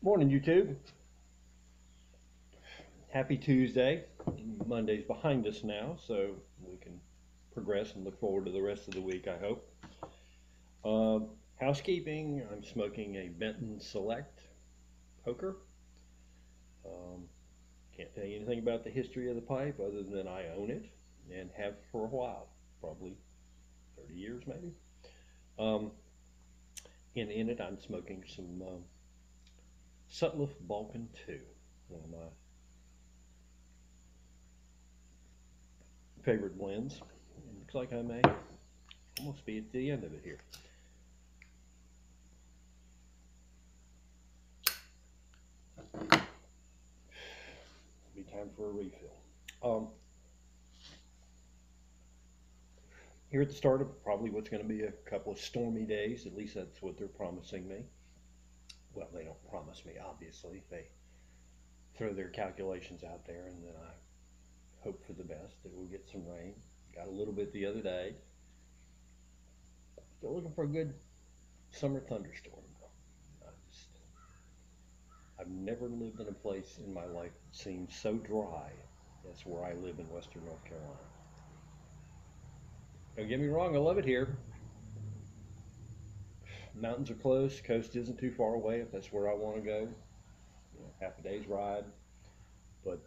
Morning, YouTube. Happy Tuesday. Monday's behind us now, so we can progress and look forward to the rest of the week, I hope. Housekeeping, I'm smoking a Benton Select poker. Can't tell you anything about the history of the pipe other than I own it and have for a while, probably 30 years maybe. And in it, I'm smoking some Sutliff Balkan 2, one of my favorite blends. It looks like I may almost be at the end of it here. Be time for a refill. Here at the start of probably what's going to be a couple of stormy days, at least that's what they're promising me. Well, they don't promise me, obviously. They throw their calculations out there, and then I hope for the best that we'll get some rain. Got a little bit the other day. Still looking for a good summer thunderstorm. I've never lived in a place in my life that seems so dry as where I live in western North Carolina. Don't get me wrong, I love it here. Mountains are close, coast isn't too far away if that's where I want to go. You know, half a day's ride. But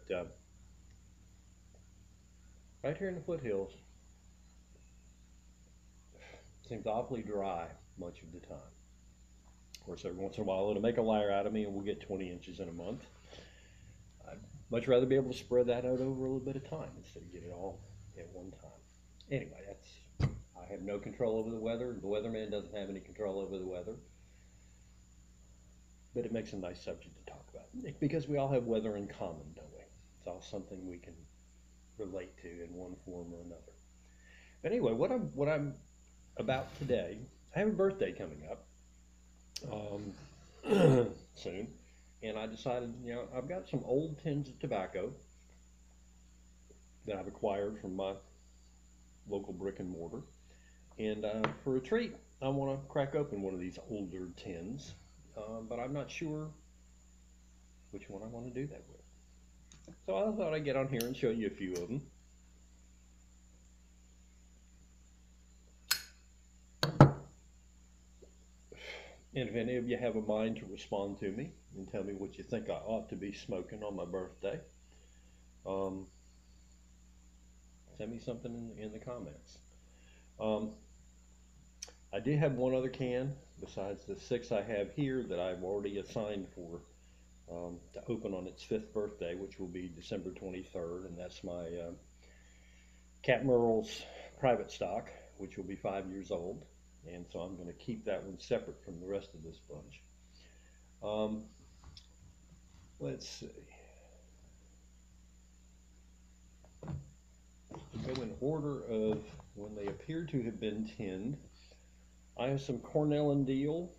right here in the foothills, seems awfully dry much of the time. Of course, every once in a while it'll make a liar out of me and we'll get 20 inches in a month. I'd much rather be able to spread that out over a little bit of time instead of get it all at one time. Anyway, I have no control over the weather. The weatherman doesn't have any control over the weather. But it makes a nice subject to talk about because we all have weather in common, don't we? It's all something we can relate to in one form or another. But anyway, what I'm about today, I have a birthday coming up soon, and I decided, I've got some old tins of tobacco that I've acquired from my local brick and mortar, and for a treat, I want to crack open one of these older tins, but I'm not sure which one I want to do that with. So I thought I'd get on here and show you a few of them. And if any of you have a mind to respond to me and tell me what you think I ought to be smoking on my birthday, send me something in the comments. I do have one other can besides the 6 I have here that I've already assigned for to open on its 5th birthday, which will be December 23rd, and that's my Cat Merle's private stock, which will be 5 years old. And so I'm going to keep that one separate from the rest of this bunch. Let's see. Go in order of when they appear to have been tinned. I have some Cornell and Diehl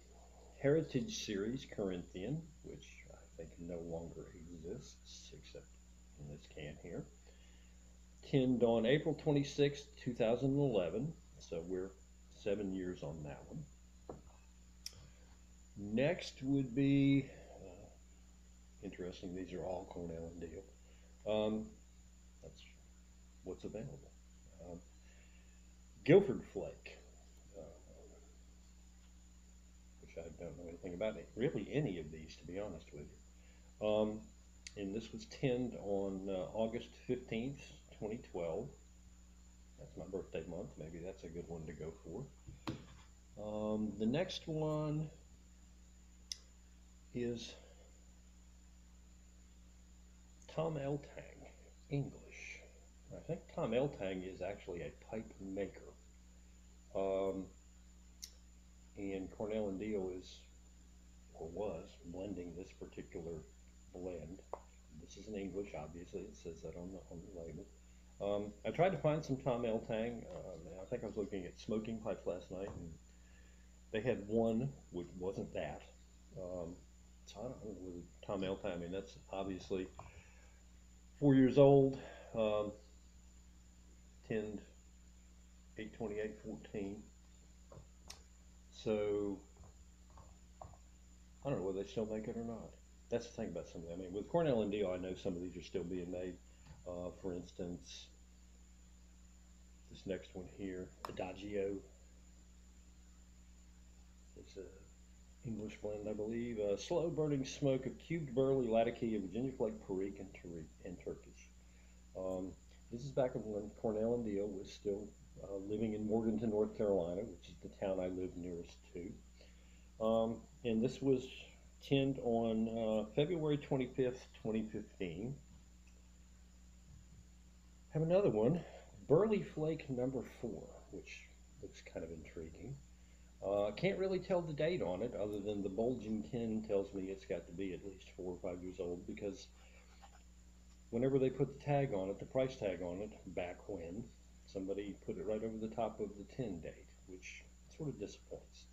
Heritage Series Corinthian, which I think no longer exists except in this can here. Tinned on April 26, 2011, so we're 7 years on that one. Next would be, interesting, these are all Cornell and Diehl. That's what's available. Guilford Flake, which I don't know anything about, really any of these, to be honest with you. And this was tinned on August 15th, 2012. That's my birthday month. Maybe that's a good one to go for. The next one is Tom L. Tang, English. I think Tom L. Tang is actually a pipe maker. And Cornell and Diehl is, or was, blending this particular blend. This is in English, obviously. It says that on the label. I tried to find some Tom L. Tang. I think I was looking at smoking pipes last night, and they had one which wasn't that. So I don't know whether Tom L. Tang, I mean, that's obviously 4 years old, tinned 8/28/14. So I don't know whether they still make it or not. that's the thing about some of them. I mean, with Cornell and Deal, I know some of these are still being made. For instance, this next one here, Adagio. It's a English blend, I believe. Slow burning smoke of cubed burley, Latakia, Virginia flake, Perique, and Turkish. Um, this is back when Cornell and Deal was still living in Morganton, North Carolina, which is the town I live nearest to. And this was tinned on February 25th, 2015. Have another one, Burley Flake number 4, which looks kind of intriguing. Can't really tell the date on it other than the bulging tin tells me it's got to be at least 4 or 5 years old, because whenever they put the tag on it, the price tag on it, back when, somebody put it right over the top of the tin date, which sort of disappoints.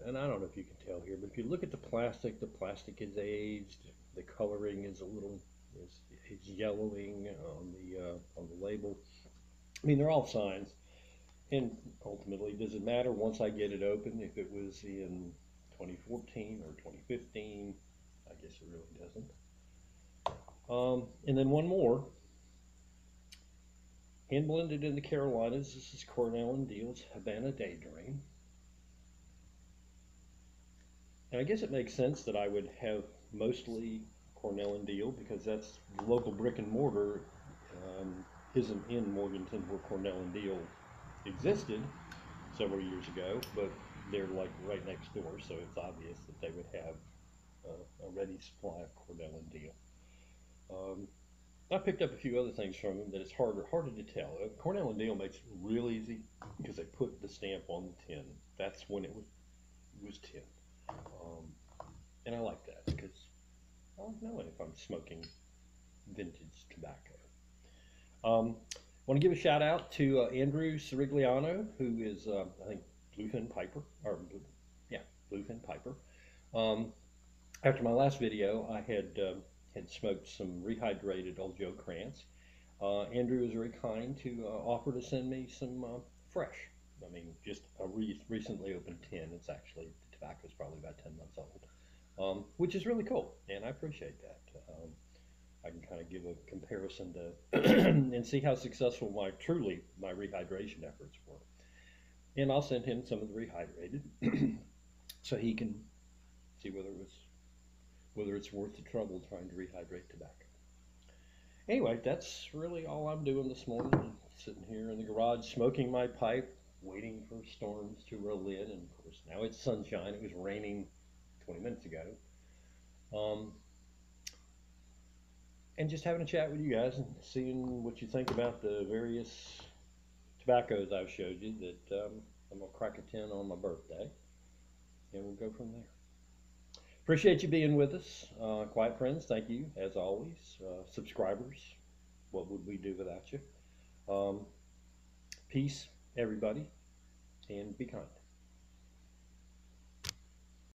And I don't know if you can tell here, but if you look at the plastic is aged. The coloring is a little is yellowing on the label. I mean, they're all signs. And ultimately, does it matter once I get it open if it was in 2014 or 2015? I guess it really doesn't. And then one more. Hand blended in the Carolinas. This is Cornell and Deal's Havana Daydream. And I guess it makes sense that I would have mostly Cornell and Deal, because that's the local brick and mortar isn't in Morganton where Cornell and Deal existed several years ago, but they're like right next door, so it's obvious that they would have a ready supply of Cornell and Deal. I picked up a few other things from them that it's harder to tell. Cornell and Deal makes it real easy because they put the stamp on the tin. That's when it was tin. And I like that because I like knowing if I'm smoking vintage tobacco. Want to give a shout out to Andrew Sirigliano, who is, I think, Bluefin Piper, Bluefin Piper. After my last video, I had smoked some rehydrated Old Joe Krantz. Andrew was very kind to offer to send me some fresh. I mean, just a recently opened tin. It's actually, the tobacco is probably about 10 months old, which is really cool, and I appreciate that. I can kind of give a comparison to and see how successful my rehydration efforts were. And I'll send him some of the rehydrated so he can see whether it's worth the trouble trying to rehydrate tobacco. Anyway, that's really all I'm doing this morning. I'm sitting here in the garage smoking my pipe, waiting for storms to roll in, and of course now it's sunshine. It was raining 20 minutes ago. And just having a chat with you guys and seeing what you think about the various tobaccos I've showed you that I'm going to crack a 10 on my birthday, and we'll go from there. Appreciate you being with us. Quiet friends, thank you, as always. Subscribers, what would we do without you? Peace, everybody, and be kind.